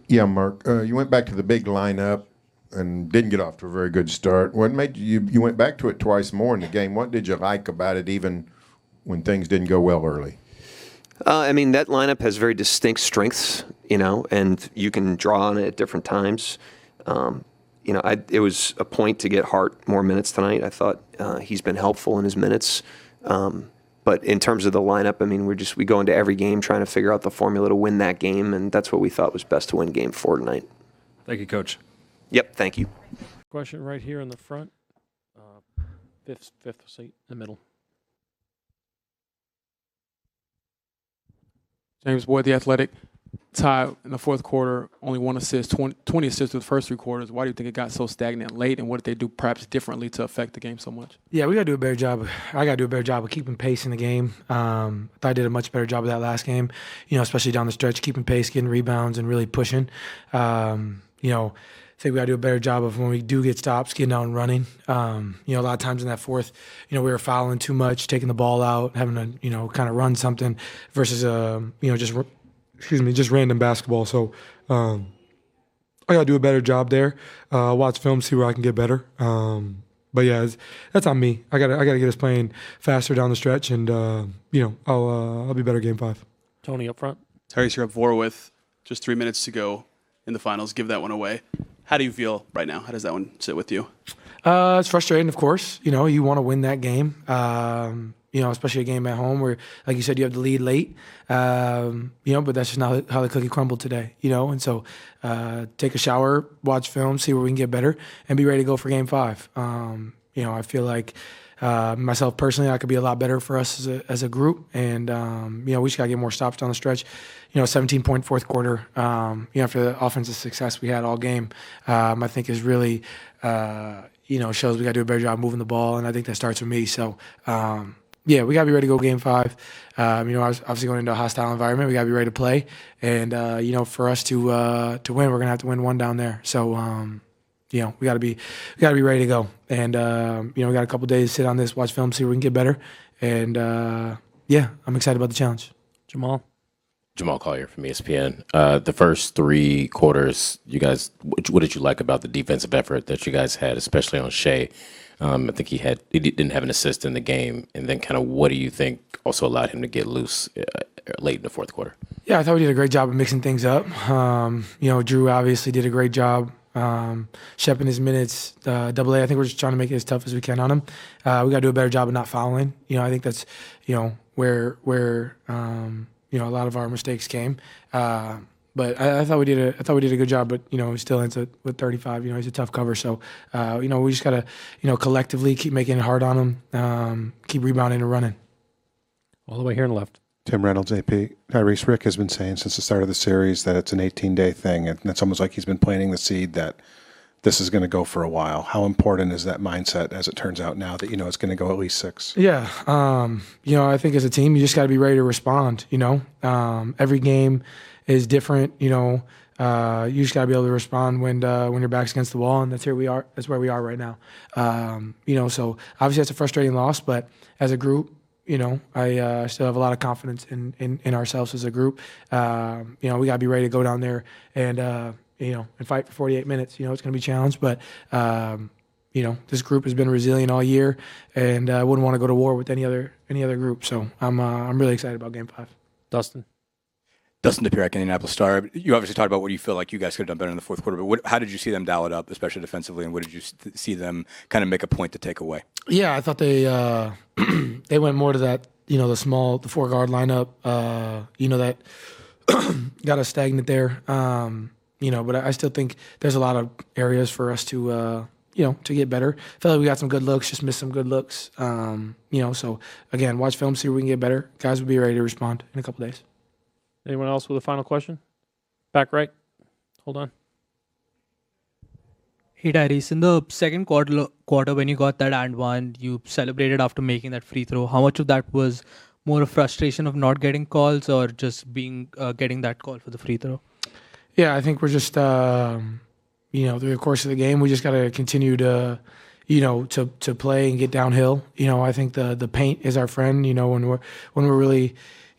Yeah, Mark. You went back to the big lineup and didn't get off to a very good start. What made you went back to it twice more in the game? What did you like about it, even when things didn't go well early? That lineup has very distinct strengths, and you can draw on it at different times. It was a point to get Hart more minutes tonight. I thought he's been helpful in his minutes. But in terms of the lineup, I mean, we go into every game trying to figure out the formula to win that game, and that's what we thought was best to win Game 4 tonight. Thank you, Coach. Yep, thank you. Question right here in the front. Fifth seat in the middle. James Boyd, The Athletic. Ty, in the fourth quarter, only 1 assist, 20 assists through the first 3 quarters. Why do you think it got so stagnant late, and what did they do perhaps differently to affect the game so much? Yeah, we got to do a better job. I got to do a better job of keeping pace in the game. I thought I did a much better job of that last game, especially down the stretch, keeping pace, getting rebounds, and really pushing. I think we got to do a better job of when we do get stops, getting out and running. A lot of times in that fourth, we were fouling too much, taking the ball out, having to, kind of run something versus, just random basketball. So I got to do a better job there. Watch film, see where I can get better. But yeah, that's on me. I got to get us playing faster down the stretch, and I'll be better Game 5. Tony up front. Tyrese, you're up 4 with just 3 minutes to go in the finals. Give that one away. How do you feel right now? How does that one sit with you? It's frustrating, of course. You want to win that game. Especially a game at home where, like you said, you have the lead late. But that's just not how the cookie crumbled today. And so take a shower, watch film, see where we can get better, and be ready to go for Game 5. I feel like myself personally, I could be a lot better for us as a group, and we just got to get more stops down the stretch. 17-point fourth quarter. After the offensive success we had all game, I think is really shows we got to do a better job moving the ball, and I think that starts with me. So. We got to be ready to go Game 5. Obviously going into a hostile environment, we got to be ready to play. And, for us to win, we're going to have to win one down there. So, we got to be ready to go. And, we got a couple days to sit on this, watch film, see where we can get better. And, I'm excited about the challenge. Jamal Collier from ESPN. The first 3 quarters, you guys, what did you like about the defensive effort that you guys had, especially on Shea? I think he didn't have an assist in the game. And then kind of what do you think also allowed him to get loose late in the fourth quarter? Yeah, I thought we did a great job of mixing things up. Drew obviously did a great job shepping his minutes. Double A, I think we're just trying to make it as tough as we can on him. We got to do a better job of not fouling. I think that's, where a lot of our mistakes came. But I thought we did a good job. But he still ends up with 35. He's a tough cover. So we just gotta collectively keep making it hard on him. Keep rebounding and running. All the way here on the left. Tim Reynolds, AP. Tyrese, Rick has been saying since the start of the series that it's an 18-day thing, and it's almost like he's been planting the seed that this is going to go for a while. How important is that mindset as it turns out now that it's going to go at least 6? Yeah, I think as a team, you just got to be ready to respond. Every game is different. You just got to be able to respond when your back's against the wall, and that's where we are right now. So obviously that's a frustrating loss, but as a group, I still have a lot of confidence in ourselves as a group. We got to be ready to go down there and fight for 48 minutes. It's going to be a challenge, but this group has been resilient all year, and I wouldn't want to go to war with any other group. So I'm really excited about Game 5. Dustin DePierre, Indianapolis Star. You obviously talked about what you feel like you guys could have done better in the fourth quarter, but how did you see them dial it up, especially defensively, and what did you see them kind of make a point to take away? Yeah, I thought they they went more to that, the 4-guard lineup, that got us stagnant there. But I still think there's a lot of areas for us to get better. I feel like we got some good looks, just missed some good looks. So again, watch film, see where we can get better. Guys will be ready to respond in a couple days. Anyone else with a final question? Back right. Hold on. Hey Tyrese, in the second quarter when you got that and one, you celebrated after making that free throw. How much of that was more a frustration of not getting calls, or just getting that call for the free throw? Yeah, I think we're just through the course of the game, we just got to continue to to play and get downhill. I think the paint is our friend. When we're really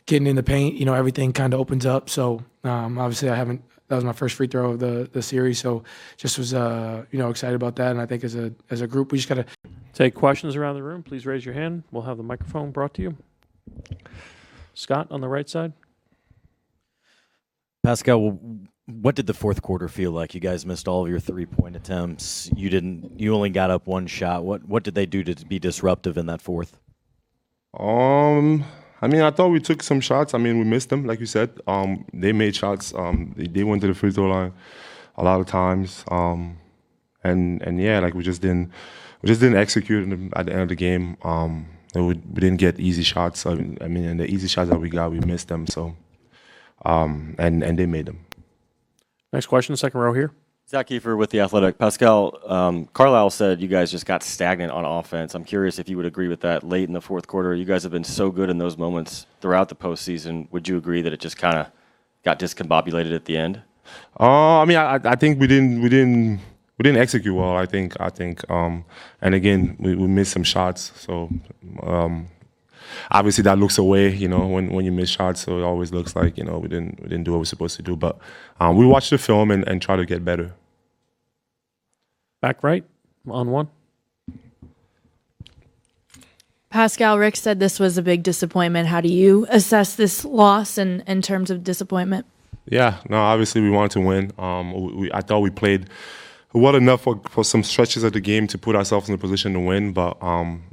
getting in the paint, everything kind of opens up. So obviously that was my first free throw of the series. So just was excited about that. And I think as a group, we just got to take questions around the room. Please raise your hand. We'll have the microphone brought to you. Scott on the right side. Pascal, what did the fourth quarter feel like? You guys missed all of your 3-point attempts. You only got up one shot. What did they do to be disruptive in that fourth? I mean, I thought we took some shots. I mean, we missed them, like you said. They made shots. They went to the free throw line a lot of times. And yeah, like we just didn't execute at the end of the game. We didn't get easy shots. I mean, and the easy shots that we got, we missed them. So, and they made them. Next question, second row here. Zach Kiefer with The Athletic. Pascal, Carlisle said you guys just got stagnant on offense. I'm curious if you would agree with that late in the fourth quarter. You guys have been so good in those moments throughout the postseason. Would you agree that it just kind of got discombobulated at the end? I mean, I think we didn't execute well. I think, and again, we missed some shots. So, obviously that looks away, when you miss shots. So it always looks like, we didn't do what we're supposed to do. But we watched the film and try to get better. Back right on one. Pascal, Rick said this was a big disappointment. How do you assess this loss in terms of disappointment? Yeah, no, obviously we wanted to win. I thought we played well enough for some stretches of the game to put ourselves in a position to win. But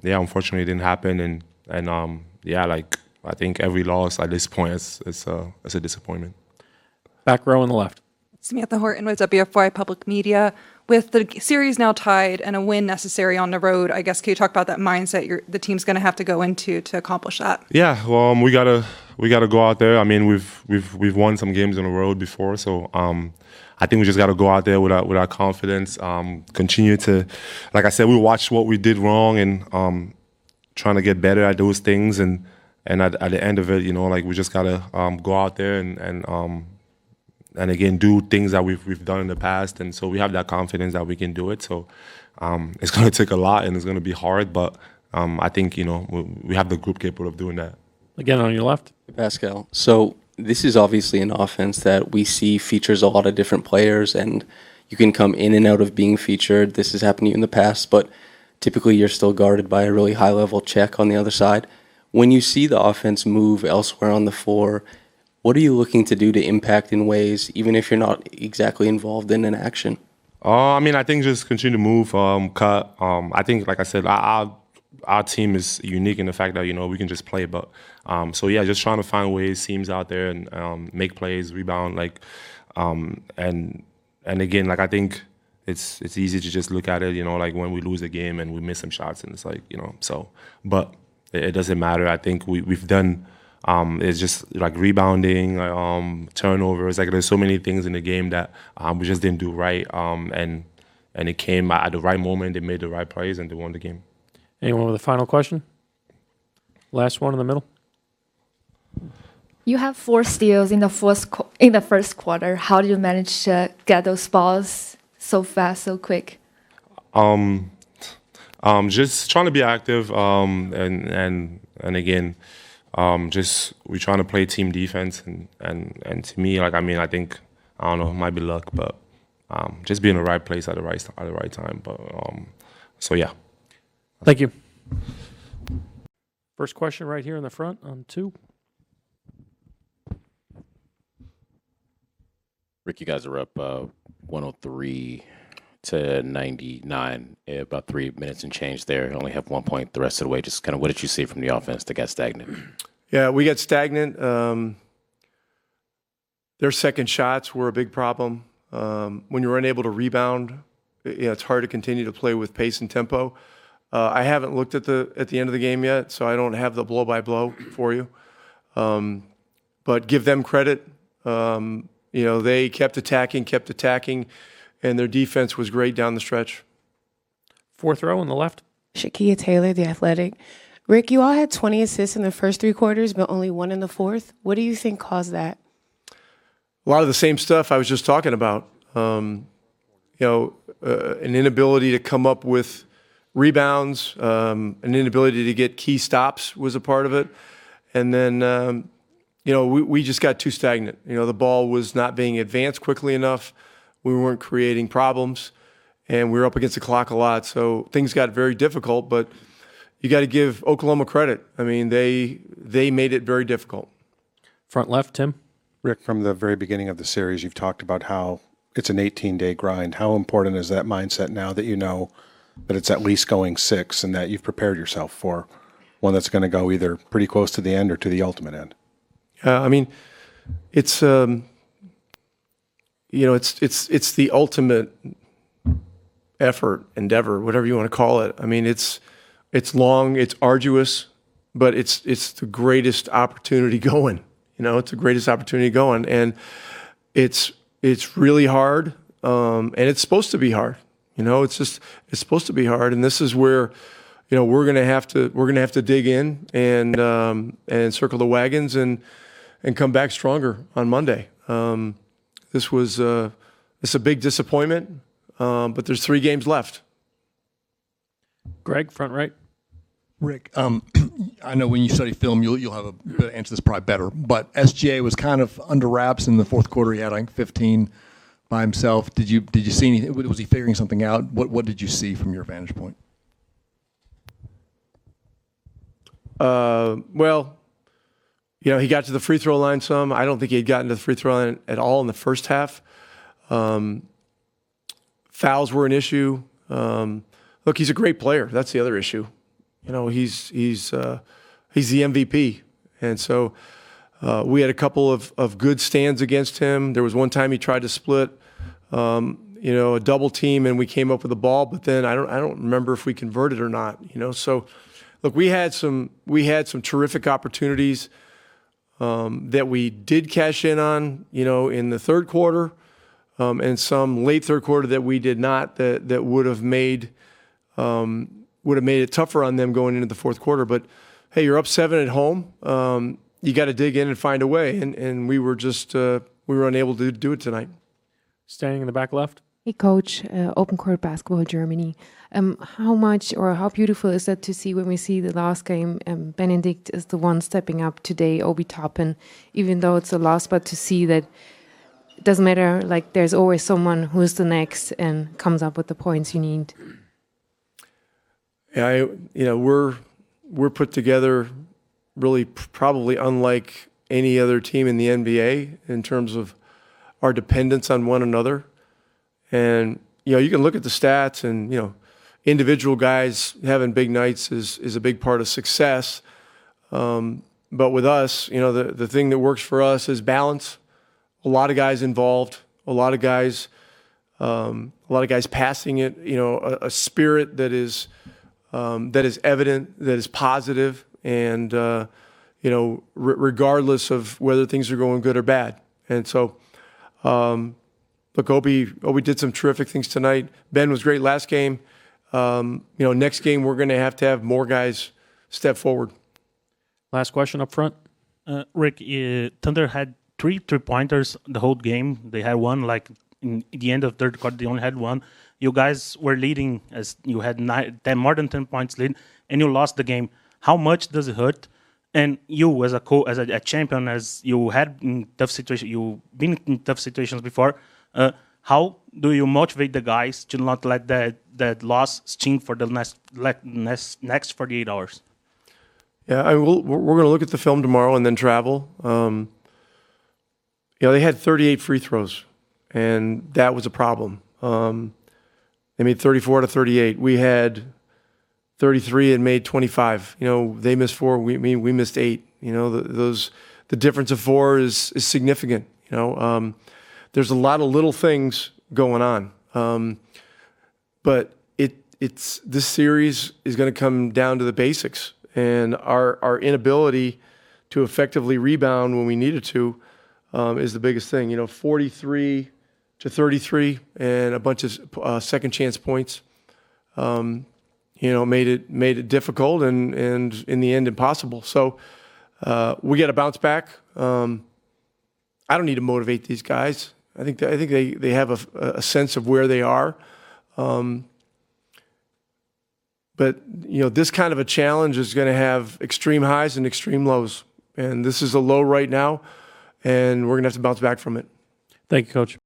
yeah, unfortunately it didn't happen. And yeah, like I think every loss at this point is a disappointment. Back row on the left. Samantha Horton with WFY Public Media. With the series now tied and a win necessary on the road, I guess can you talk about that mindset the team's going to have to go into to accomplish that? Yeah, well, we gotta go out there. I mean, we've won some games on the road before, so I think we just gotta go out there with our confidence. Continue to, like I said, we watched what we did wrong and trying to get better at those things. And at the end of it, like we just gotta go out there and again do things that we've done in the past, and so we have that confidence that we can do it. So it's going to take a lot and it's going to be hard, but I think we have the group capable of doing that. Again on your left, Pascal. So this is obviously an offense that we see features a lot of different players, and you can come in and out of being featured. This has happened to you in the past, but typically you're still guarded by a really high-level check on the other side. When you see the offense move elsewhere on the floor, what are you looking to do to impact in ways, even if you're not exactly involved in an action? I mean, I think just continue to move, cut. I think, like I said, our team is unique in the fact that we can just play. But so yeah, just trying to find ways, seams out there, and make plays, rebound, and again, like I think it's easy to just look at it, like when we lose a game and we miss some shots, and it's like so. But it doesn't matter. I think we've done. It's just like rebounding, turnovers. Like there's so many things in the game that we just didn't do right. And it came at the right moment. They made the right plays and they won the game. Anyone with a final question? Last one in the middle. You have 4 steals in the first quarter. How did you manage to get those balls so fast, so quick? Just trying to be active. And again. Just we're trying to play team defense and to me, like I think I don't know, it might be luck, but just be in the right place at the right time. But so yeah. Thank you. First question right here in the front on 2. Rick, you guys are up 103 to 99, about 3 minutes and change there. Only have 1 point the rest of the way. Just kind of what did you see from the offense that got stagnant? Yeah, we got stagnant. Their second shots were a big problem. When you're unable to rebound, it's hard to continue to play with pace and tempo. I haven't looked at the end of the game yet, so I don't have the blow-by-blow for you. But give them credit. They kept attacking. And their defense was great down the stretch. Fourth row on the left. Shakia Taylor, The Athletic. Rick, you all had 20 assists in the first 3 quarters, but only 1 in the fourth. What do you think caused that? A lot of the same stuff I was just talking about. An inability to come up with rebounds, an inability to get key stops was a part of it. And then, we just got too stagnant. The ball was not being advanced quickly enough. We weren't creating problems, and we were up against the clock a lot. So things got very difficult, but you got to give Oklahoma credit. I mean, they made it very difficult. Front left, Tim. Rick, from the very beginning of the series, you've talked about how it's an 18-day grind. How important is that mindset now that you know that it's at least going 6 and that you've prepared yourself for one that's going to go either pretty close to the end or to the ultimate end? I mean, it's it's the ultimate effort, endeavor, whatever you want to call it. I mean, it's long, it's arduous, but it's the greatest opportunity going. It's the greatest opportunity going, and it's really hard, and it's supposed to be hard. It's supposed to be hard, and this is where we're gonna have to dig in and circle the wagons and come back stronger on Monday. It's a big disappointment, but there's 3 games left. Greg, front right. Rick, I know when you study film, you'll have a answer this probably better. But SGA was kind of under wraps in the fourth quarter. He had like 15 by himself. Did you see anything? Was he figuring something out? What did you see from your vantage point? Well, he got to the free throw line some. I don't think he had gotten to the free throw line at all in the first half. Fouls were an issue. Look, he's a great player. That's the other issue. He's the MVP, and so we had a couple of good stands against him. There was one time he tried to split, a double team, and we came up with the ball. But then I don't remember if we converted or not. So look, we had some terrific opportunities that we did cash in on, in the third quarter, and some late third quarter that we did not. That would have made it tougher on them going into the fourth quarter. But hey, you're up 7 at home. You got to dig in and find a way. And we were just we were unable to do it tonight. Standing in the back left. Hey, Coach, Open Court Basketball Germany. How much or how beautiful is that to see when we see the last game? Benedict is the one stepping up today, Obi Toppin, even though it's a loss, but to see that it doesn't matter, like there's always someone who's the next and comes up with the points you need. Yeah, we're put together really probably unlike any other team in the NBA in terms of our dependence on one another. And you can look at the stats, and individual guys having big nights is a big part of success. But with us, the thing that works for us is balance. A lot of guys involved, a lot of guys passing it. A spirit that is evident, that is positive, and regardless of whether things are going good or bad. And so, look, Obi did some terrific things tonight. Ben was great last game. Next game we're going to have more guys step forward. Last question up front. Rick, Thunder had 3 3-pointers the whole game. They had one in the end of third quarter. They only had one. You guys were leading as you had more than 10 points lead, and you lost the game. How much does it hurt? And you, as a champion, as you had in tough situations, you've been in tough situations before. How do you motivate the guys to not let that loss sting for the next 48 hours? Yeah, we're going to look at the film tomorrow and then travel. They had 38 free throws, and that was a problem. They made 34 out of 38. We had 33 and made 25. They missed 4. We missed 8. The difference of 4 is significant. There's a lot of little things going on, but this series is going to come down to the basics, and our inability to effectively rebound when we needed to is the biggest thing. 43 to 33 and a bunch of second chance points. Made it difficult and in the end impossible. So we got to bounce back. I don't need to motivate these guys. I think they have a sense of where they are. But this kind of a challenge is going to have extreme highs and extreme lows, and this is a low right now, and we're going to have to bounce back from it. Thank you, Coach.